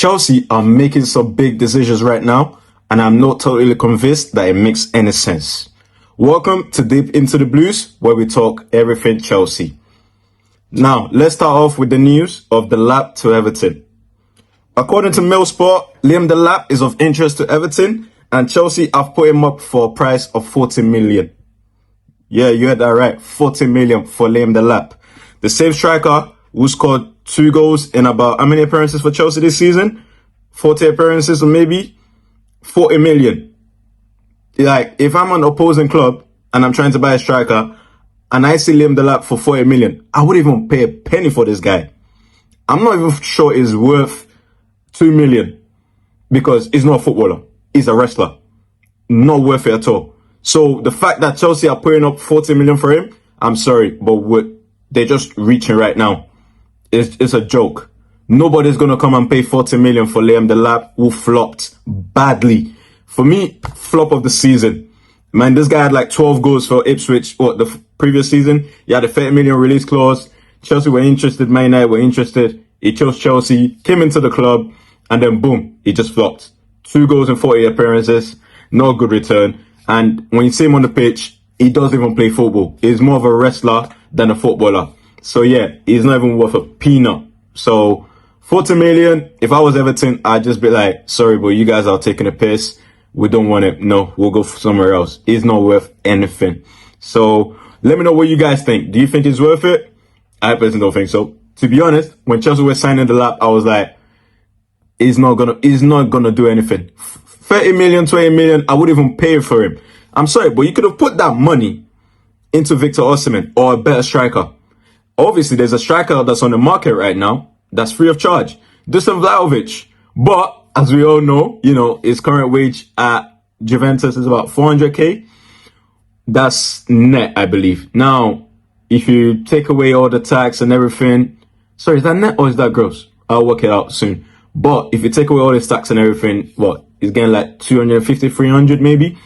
Chelsea are making some big decisions right now, and I'm not totally convinced that it makes any sense. Welcome to Deep Into the Blues, where we talk everything Chelsea. Now, let's start off with the news of Delap to Everton. According to Mailsport, Liam Delap is of interest to Everton, and Chelsea have put him up for a price of 40 million. Yeah, you heard that right. 40 million for Liam Delap. The same striker who scored 2 goals in about how many appearances for Chelsea this season? 40 appearances or maybe 40 million. Like, if I'm an opposing club and I'm trying to buy a striker and I see Liam Delap for 40 million, I wouldn't even pay a penny for this guy. I'm not even sure he's worth 2 million because he's not a footballer. He's a wrestler. Not worth it at all. So the fact that Chelsea are putting up 40 million for him, I'm sorry, but they're just reaching right now. It's a joke. Nobody's going to come and pay 40 million for Liam Delap, who flopped badly. For me, flop of the season. Man, this guy had like 12 goals for Ipswich, the previous season. He had a 30 million release clause. Chelsea were interested, Man United were interested. He chose Chelsea, came into the club, and then boom, he just flopped. 2 goals in 40 appearances, no good return. And when you see him on the pitch, he doesn't even play football. He's more of a wrestler than a footballer. So yeah, he's not even worth a peanut. So 40 million, if I was Everton, I'd just be like, sorry, but you guys are taking a piss. We don't want it. No, we'll go somewhere else. He's not worth anything. So let me know what you guys think. Do you think he's worth it? I personally don't think so. To be honest, when Chelsea was signing Delap, I was like, he's not gonna do anything. 30 million, 20 million, I wouldn't even pay for him. I'm sorry, but you could have put that money into Victor Osimhen or a better striker. Obviously, there's a striker that's on the market right now that's free of charge. Dusan Vlahovic. But, as we all know, his current wage at Juventus is about 400k. That's net, I believe. Now, if you take away all the tax and everything, sorry, is that net or is that gross? I'll work it out soon. But if you take away all this tax and everything, he's getting like 250, 300 maybe.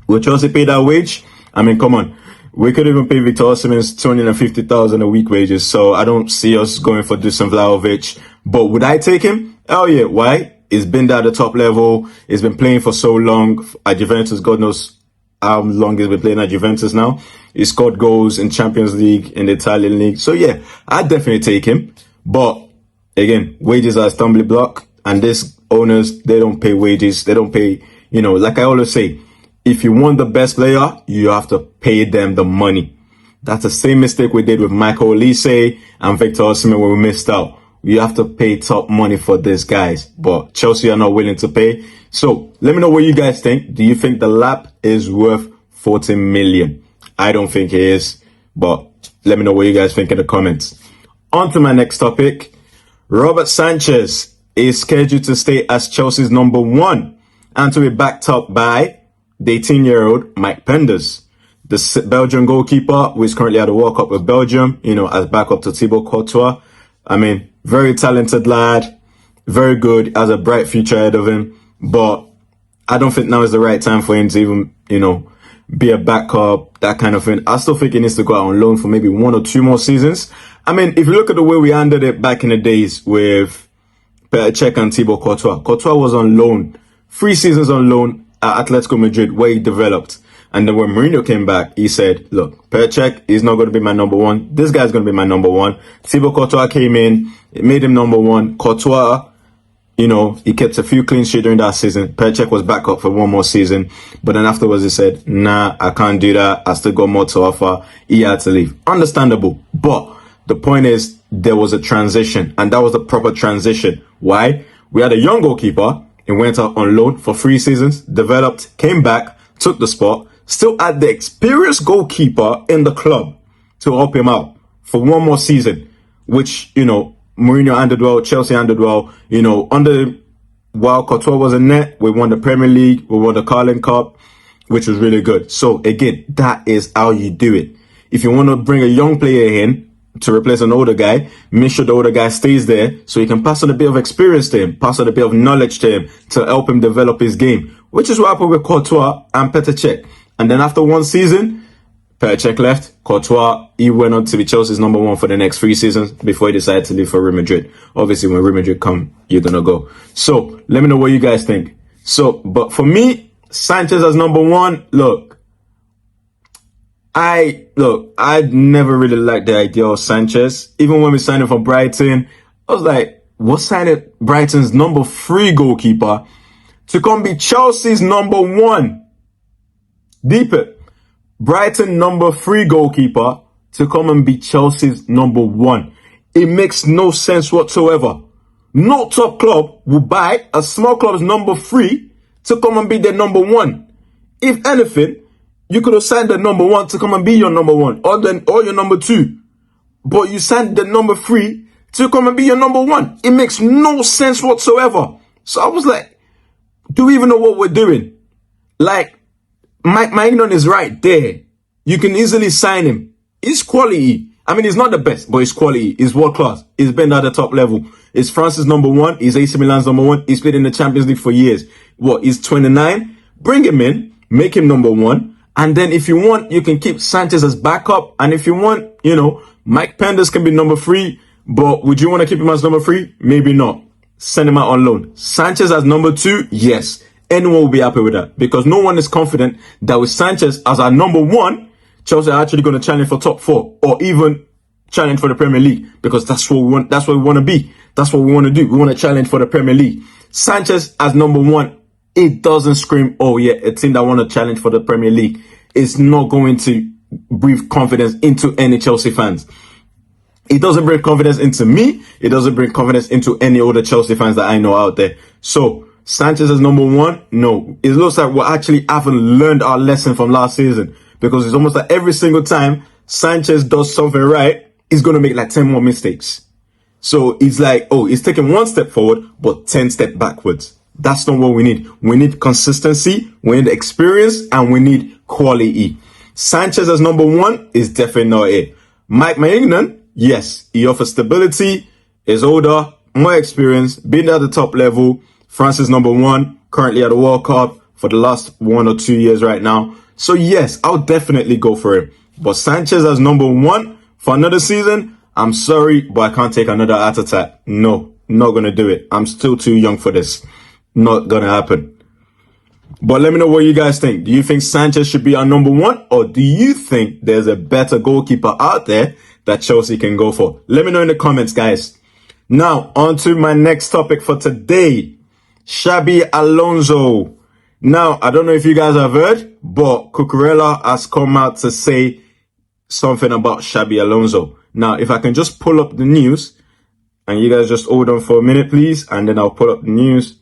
Will Chelsea pay that wage? I mean, come on. We could even pay Victor Osimhen's 250,000 a week wages. So I don't see us going for Dusan Vlahovic. But would I take him? Hell yeah. Why? He's been there at the top level. He's been playing for so long at Juventus. God knows how long he's been playing at Juventus now. He scored goals in Champions League, in the Italian League. So yeah, I'd definitely take him. But again, wages are a stumbling block. And these owners, they don't pay wages. They don't pay, like I always say, if you want the best player, you have to pay them the money. That's the same mistake we did with Michael Olise and Victor Osimhen when we missed out. You have to pay top money for these guys, but Chelsea are not willing to pay. So let me know what you guys think. Do you think Delap is worth 40 million? I don't think it is, but let me know what you guys think in the comments. On to my next topic. Robert Sanchez is scheduled to stay as Chelsea's number 1 and to be backed up by the 18-year-old Mike Penders, the Belgian goalkeeper who is currently at the World Cup with Belgium, as backup to Thibaut Courtois. I mean, very talented lad, very good, has a bright future ahead of him. But I don't think now is the right time for him to even, be a backup, that kind of thing. I still think he needs to go out on loan for maybe 1 or 2 more seasons. I mean, if you look at the way we handled it back in the days with Petr Cech and Thibaut Courtois, Courtois was on loan, 3 seasons on loan at Atletico Madrid, where he developed. And then when Mourinho came back, he said, look, Petr Cech is not going to be my number 1. This guy's going to be my number 1. Thibaut Courtois came in, it made him number 1. Courtois, he kept a few clean sheets during that season. Petr Cech was back up for 1 more season. But then afterwards he said, nah, I can't do that. I still got more to offer. He had to leave. Understandable. But the point is, there was a transition, and that was a proper transition. Why? We had a young goalkeeper. He went out on loan for 3 seasons, developed, came back, took the spot, still had the experienced goalkeeper in the club to help him out for 1 more season, which, Mourinho handled well, Chelsea handled well, while Courtois was in net, we won the Premier League, we won the Carling Cup, which was really good. So again, that is how you do it. If you want to bring a young player in to replace an older guy, make sure the older guy stays there so you can pass on a bit of experience to him, pass on a bit of knowledge to him to help him develop his game, which is what happened with Courtois and Petr Cech. And then after 1 season, Petr Cech left. Courtois, he went on to be Chelsea's number one for the next 3 seasons before he decided to leave for Real Madrid. Obviously, when Real Madrid come, you're gonna go. So, let me know what you guys think. So, but for me, Sanchez as number one, I never really liked the idea of Sanchez. Even when we signed him from Brighton, I was like, what signing Brighton's number 3 goalkeeper to come be Chelsea's number 1? Deep it. Brighton number 3 goalkeeper to come and be Chelsea's number 1. It makes no sense whatsoever. No top club will buy a small club's number 3 to come and be their number 1. If anything, you could have signed the number 1 to come and be your number 1 or your number 2. But you signed the number 3 to come and be your number 1. It makes no sense whatsoever. So I was like, do we even know what we're doing? Like, Mike Nunn is right there. You can easily sign him. He's quality. I mean, he's not the best, but he's quality. He's world class. He's been at the top level. He's France's number 1. He's AC Milan's number 1. He's played in the Champions League for years. He's 29. Bring him in. Make him number 1. And then if you want, you can keep Sanchez as backup. And if you want, Mike Penders can be number 3. But would you want to keep him as number 3? Maybe not. Send him out on loan. Sanchez as number 2? Yes. Anyone will be happy with that because no one is confident that with Sanchez as our number 1, Chelsea are actually going to challenge for top 4 or even challenge for the Premier League because that's what we want. That's what we want to be. That's what we want to do. We want to challenge for the Premier League. Sanchez as number 1, it doesn't scream, oh yeah, a team that want to challenge for the Premier League. It's not going to breathe confidence into any Chelsea fans. It doesn't bring confidence into me. It doesn't bring confidence into any other Chelsea fans that I know out there. So, Sanchez is number 1? No. It looks like we actually haven't learned our lesson from last season because it's almost like every single time Sanchez does something right, he's going to make like 10 more mistakes. So it's like, he's taking 1 step forward, but 10 steps backwards. That's not what we need. We need consistency, we need experience, and we need quality. Sanchez as number 1 is definitely not it. Mike Maignan, yes, he offers stability, is older, more experience, been at the top level. France is number 1, currently at the World Cup for the last 1 or 2 years right now. So yes, I'll definitely go for him. But Sanchez as number 1 for another season, I'm sorry, but I can't take another heart attack. No, not going to do it. I'm still too young for this. Not going to happen. But let me know what you guys think. Do you think Sanchez should be our number 1? Or do you think there's a better goalkeeper out there that Chelsea can go for? Let me know in the comments, guys. Now, on to my next topic for today. Xabi Alonso. Now, I don't know if you guys have heard, but Cucurella has come out to say something about Xabi Alonso. Now, if I can just pull up the news, and you guys just hold on for a minute, please, and then I'll pull up the news.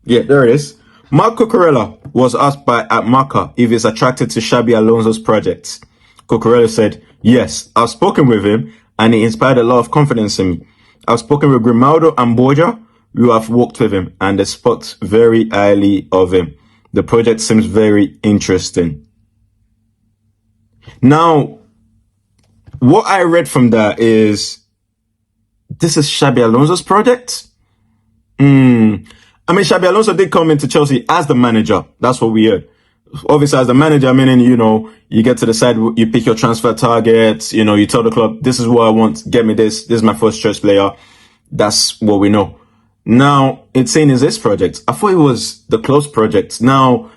Yeah, there it is. Marc Cucurella was asked by Marca if he's attracted to Xabi Alonso's project. Cucurella said, yes, I've spoken with him, and he inspired a lot of confidence in me. I've spoken with Grimaldo and Borja, who have worked with him, and they spoke very highly of him. The project seems very interesting. Now, what I read from that is, this is Xabi Alonso's project? I mean, Xabi Alonso did come into Chelsea as the manager. That's what we heard. Obviously, as the manager, meaning, you get to decide, you pick your transfer targets, you tell the club, this is what I want, get me this is my first choice player. That's what we know. Now, it's saying is this project. I thought it was the close project. Now,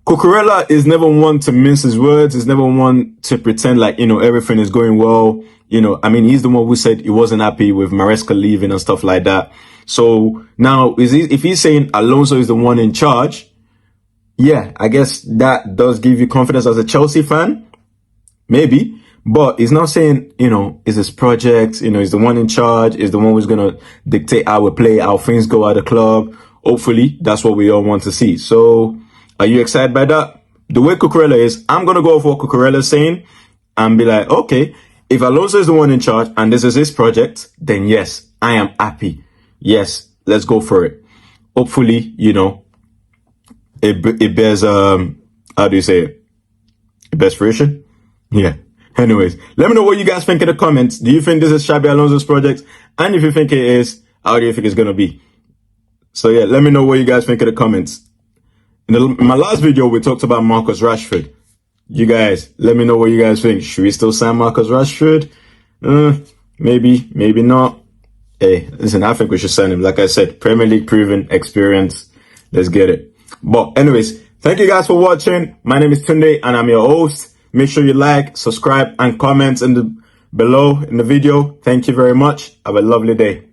Cucurella is never one to mince his words. He's never one to pretend like, everything is going well. He's the one who said he wasn't happy with Maresca leaving and stuff like that. So now, if he's saying Alonso is the one in charge, yeah, I guess that does give you confidence as a Chelsea fan. Maybe. But he's not saying, is his project, he's the one in charge, is the one who's going to dictate how we play, how things go at the club. Hopefully, that's what we all want to see. So, are you excited by that? The way Cucurella is, I'm going to go for what Cucurella is saying and be like, okay, if Alonso is the one in charge and this is his project, then yes, I am happy. Yes, let's go for it. Hopefully, it bears, how do you say it? It bears fruition? Yeah. Anyways, let me know what you guys think in the comments. Do you think this is Xabi Alonso's project? And if you think it is, how do you think it's going to be? So yeah, let me know what you guys think in the comments. In my last video, we talked about Marcus Rashford. You guys, let me know what you guys think. Should we still sign Marcus Rashford? Maybe, maybe not. Hey, listen, I think we should sign him. Like I said, Premier League proven experience. Let's get it. But anyways, thank you guys for watching. My name is Tunde and I'm your host. Make sure you like, subscribe and comment below in the video. Thank you very much. Have a lovely day.